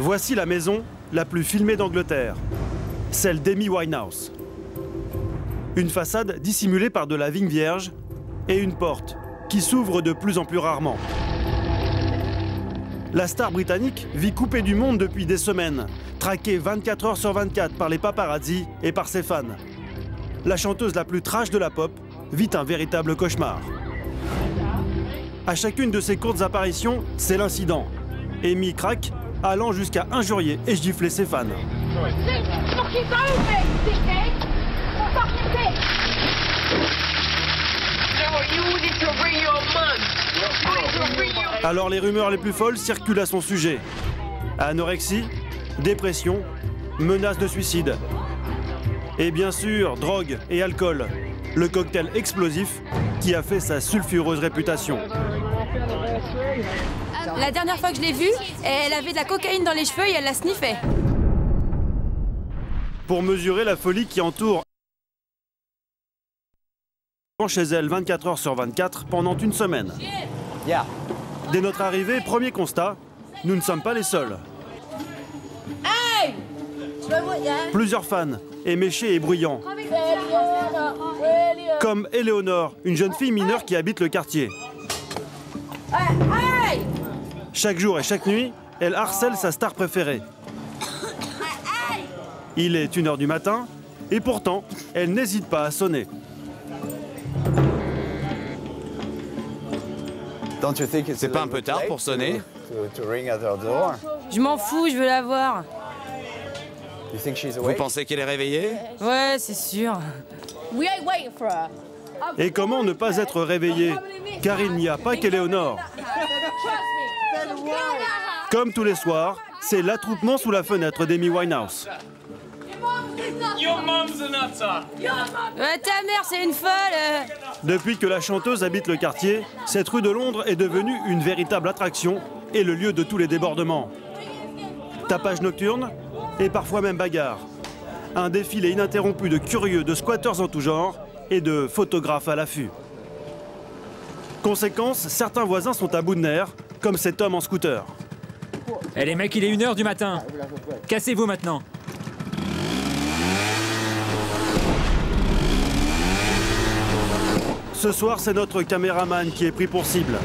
Voici la maison la plus filmée d'Angleterre, celle d'Amy Winehouse. Une façade dissimulée par de la vigne vierge et une porte qui s'ouvre de plus en plus rarement. La star britannique vit coupée du monde depuis des semaines, traquée 24 heures sur 24 par les paparazzis et par ses fans. La chanteuse la plus trash de la pop vit un véritable cauchemar. À chacune de ses courtes apparitions, c'est l'incident. Amy craque, allant jusqu'à injurier et gifler ses fans. Alors les rumeurs les plus folles circulent à son sujet. Anorexie, dépression, menaces de suicide. Et bien sûr, drogue et alcool. Le cocktail explosif qui a fait sa sulfureuse réputation. La dernière fois que je l'ai vue, elle avait de la cocaïne dans les cheveux et elle la sniffait. Pour mesurer la folie qui entoure chez elle 24 heures sur 24 pendant une semaine. Dès notre arrivée, premier constat, nous ne sommes pas les seuls. Plusieurs fans, éméchés et bruyants. Comme Eleanor, une jeune fille mineure qui habite le quartier. Chaque jour et chaque nuit, elle harcèle sa star préférée. Il est 1 h du matin et pourtant, elle n'hésite pas à sonner. C'est pas un peu tard pour sonner? Je m'en fous, je veux la voir. Vous pensez qu'elle est réveillée? Ouais, c'est sûr. Et comment ne pas être réveillé? Car il n'y a pas qu'Eleanor. Comme tous les soirs, c'est l'attroupement sous la fenêtre d'Amy Winehouse. Ouais, ta mère, c'est une folle. Depuis que la chanteuse habite le quartier, cette rue de Londres est devenue une véritable attraction et le lieu de tous les débordements. Tapage nocturne et parfois même bagarre. Un défilé ininterrompu de curieux, de squatteurs en tout genre et de photographes à l'affût. Conséquence, certains voisins sont à bout de nerfs, comme cet homme en scooter. Eh les mecs, il est 1 h du matin. Cassez-vous maintenant. Ce soir, c'est notre caméraman qui est pris pour cible.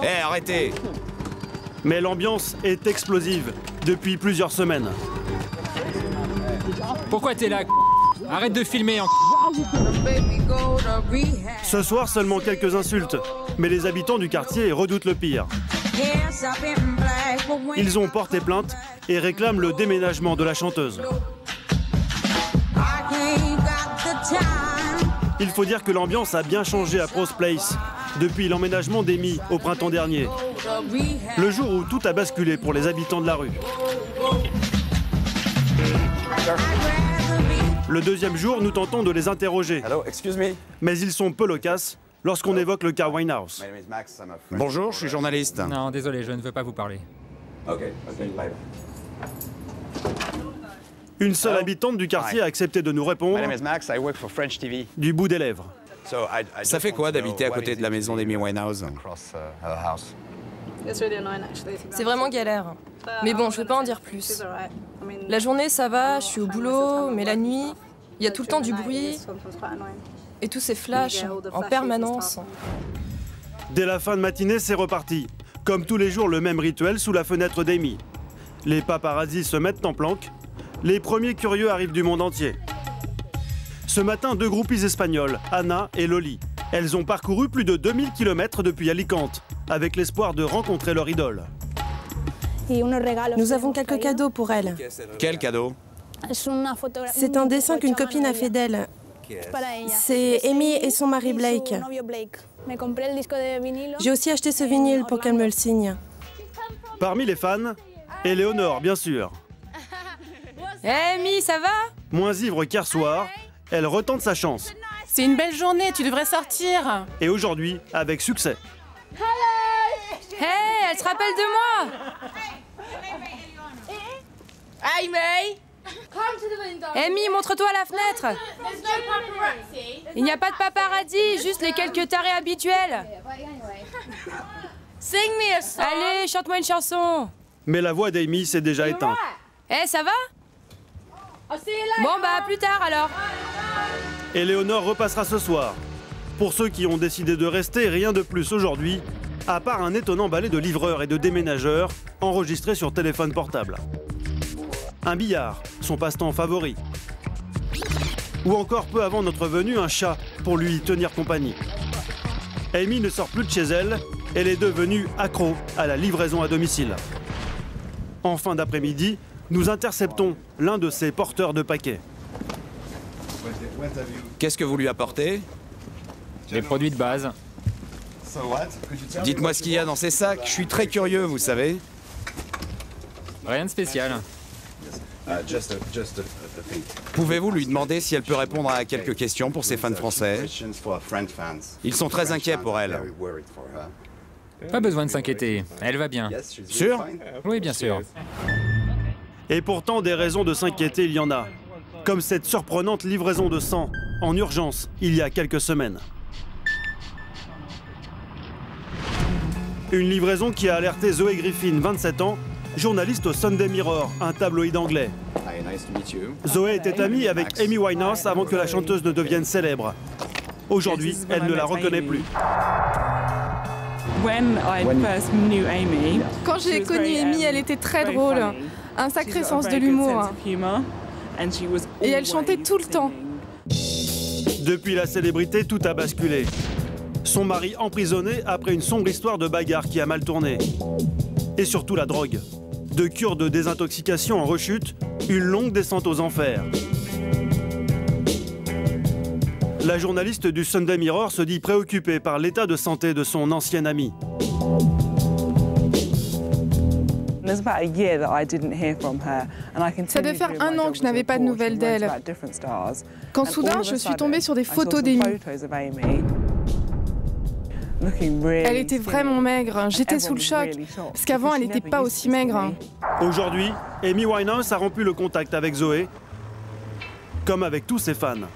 Eh, arrêtez! Mais l'ambiance est explosive depuis plusieurs semaines. Pourquoi t'es là? Arrête de filmer. Ce soir, seulement quelques insultes, mais les habitants du quartier redoutent le pire. Ils ont porté plainte et réclament le déménagement de la chanteuse. Il faut dire que l'ambiance a bien changé à Prose Place depuis l'emménagement d'Amy au printemps dernier. Le jour où tout a basculé pour les habitants de la rue. Le deuxième jour, nous tentons de les interroger. Mais ils sont peu loquaces lorsqu'on évoque le cas Winehouse. Bonjour, je suis journaliste. Non, désolé, je ne veux pas vous parler. Une seule habitante du quartier a accepté de nous répondre du bout des lèvres. Ça fait quoi d'habiter à côté de la maison d'Amy Winehouse? C'est vraiment galère. Mais bon, je vais pas en dire plus. La journée, ça va, je suis au boulot, mais la nuit, il y a tout le temps du bruit et tous ces flashs en permanence. Dès la fin de matinée, c'est reparti. Comme tous les jours, le même rituel sous la fenêtre d'Amy. Les paparazzis se mettent en planque. Les premiers curieux arrivent du monde entier. Ce matin, 2 groupies espagnoles, Anna et Loli. Elles ont parcouru plus de 2000 km depuis Alicante, avec l'espoir de rencontrer leur idole. Nous avons quelques cadeaux pour elle. Quel cadeau? C'est un dessin qu'une copine a fait d'elle. C'est Amy et son mari Blake. J'ai aussi acheté ce vinyle pour qu'elle me le signe. Parmi les fans, Eleanor, bien sûr. Amy, ça va? Moins ivre qu'hier soir, elle retente sa chance. C'est une belle journée, tu devrais sortir. Et aujourd'hui, avec succès. Hey, elle se rappelle de moi. Hey, May. Amy, montre-toi à la fenêtre. Il n'y a pas de paparazzi, juste les quelques tarés habituels. Allez, chante-moi une chanson. Mais la voix d'Amy s'est déjà éteinte. Eh, ça va? Bon, bah, plus tard alors. Éléonore repassera ce soir. Pour ceux qui ont décidé de rester, rien de plus aujourd'hui, à part un étonnant ballet de livreurs et de déménageurs enregistrés sur téléphone portable. Un billard, son passe-temps favori. Ou encore peu avant notre venue, un chat pour lui tenir compagnie. Amy ne sort plus de chez elle, elle est devenue accro à la livraison à domicile. En fin d'après-midi, nous interceptons l'un de ses porteurs de paquets. Qu'est-ce que vous lui apportez? Les produits de base. Dites-moi ce qu'il y a dans ces sacs, je suis très curieux, vous savez. Rien de spécial. Pouvez-vous lui demander si elle peut répondre à quelques questions pour ses fans français? Ils sont très inquiets pour elle. Pas besoin de s'inquiéter. Elle va bien. Sûr? Oui, bien sûr. Et pourtant, des raisons de s'inquiéter, il y en a. Comme cette surprenante livraison de sang en urgence il y a quelques semaines. Une livraison qui a alerté Zoé Griffin, 27 ans, journaliste au Sunday Mirror, un tabloïd anglais. Zoé était amie avec Amy Winehouse avant que la chanteuse ne devienne célèbre. Aujourd'hui, elle ne la reconnaît plus. Quand j'ai connu Amy, elle était très drôle. Un sacré sens de l'humour. Et elle chantait tout le temps. Depuis la célébrité, tout a basculé. Son mari emprisonné après une sombre histoire de bagarre qui a mal tourné. Et surtout la drogue. De cure de désintoxication en rechute, une longue descente aux enfers. La journaliste du Sunday Mirror se dit préoccupée par l'état de santé de son ancienne amie. Ça devait faire 1 an que je n'avais pas de nouvelles d'elle. Quand soudain, je suis tombée sur des photos d'Amy. Elle était vraiment maigre, j'étais sous le choc, parce qu'avant elle n'était pas aussi maigre. Aujourd'hui, Amy Winehouse a rompu le contact avec Zoé, comme avec tous ses fans.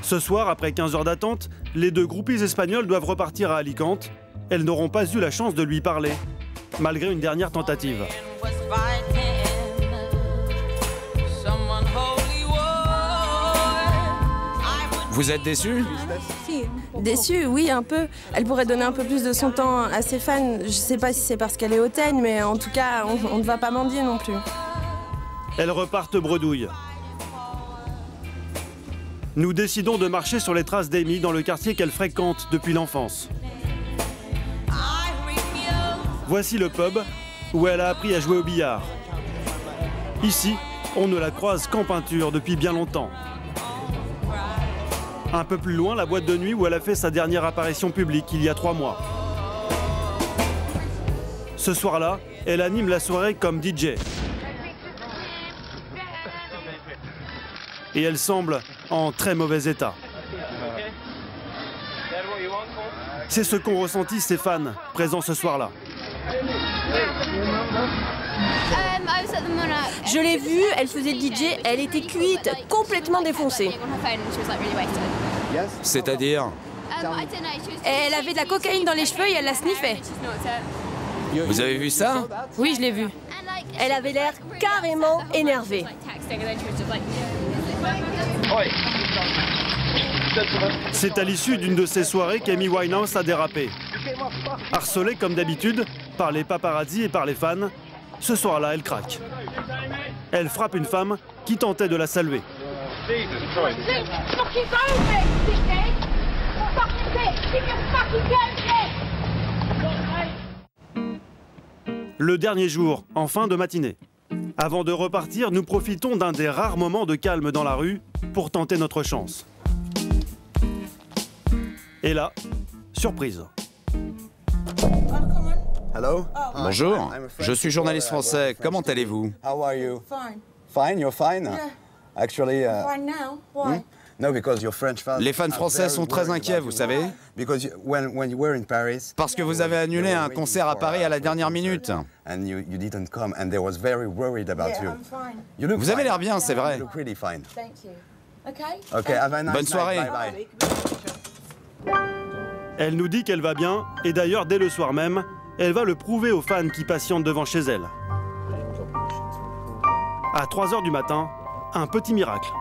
Ce soir, après 15 heures d'attente, les 2 groupies espagnoles doivent repartir à Alicante. Elles n'auront pas eu la chance de lui parler, malgré une dernière tentative. Vous êtes déçu? Déçue, oui, un peu. Elle pourrait donner un peu plus de son temps à ses fans. Je sais pas si c'est parce qu'elle est hautaine, mais en tout cas, on ne va pas mendier non plus. Elles repartent bredouille. Nous décidons de marcher sur les traces d'Amy dans le quartier qu'elle fréquente depuis l'enfance. Voici le pub où elle a appris à jouer au billard. Ici, on ne la croise qu'en peinture depuis bien longtemps. Un peu plus loin, la boîte de nuit où elle a fait sa dernière apparition publique il y a 3 mois. Ce soir-là, elle anime la soirée comme DJ. Et elle semble en très mauvais état. C'est ce qu'ont ressenti ses fans présents ce soir-là. Je l'ai vue, elle faisait DJ, elle était cuite, complètement défoncée. C'est-à-dire? Elle avait de la cocaïne dans les cheveux et elle la sniffait. Vous avez vu ça? Oui, je l'ai vue. Elle avait l'air carrément énervée. C'est à l'issue d'une de ces soirées qu'Amy Winehouse a dérapé. Harcelée comme d'habitude par les paparazzis et par les fans, ce soir-là, elle craque. Elle frappe une femme qui tentait de la saluer. Le dernier jour, en fin de matinée. Avant de repartir, nous profitons d'un des rares moments de calme dans la rue pour tenter notre chance. Et là, surprise. Bonjour, je suis journaliste français. Comment allez-vous? Les fans français sont très inquiets, vous savez. Parce que vous avez annulé un concert à Paris à la dernière minute. Vous avez l'air bien, c'est vrai. Bonne soirée. Elle nous dit qu'elle va bien, et d'ailleurs, dès le soir même, elle va le prouver aux fans qui patientent devant chez elle. À 3 h du matin, un petit miracle.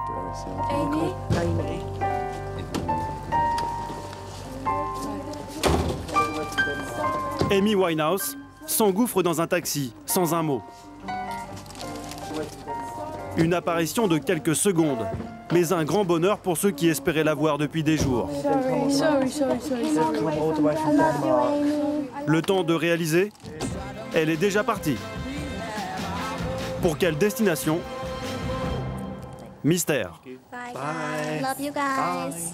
Amy Winehouse s'engouffre dans un taxi, sans un mot. Une apparition de quelques secondes, mais un grand bonheur pour ceux qui espéraient la voir depuis des jours. Le temps de réaliser, elle est déjà partie. Pour quelle destination? Mystère. Bye. Love you guys.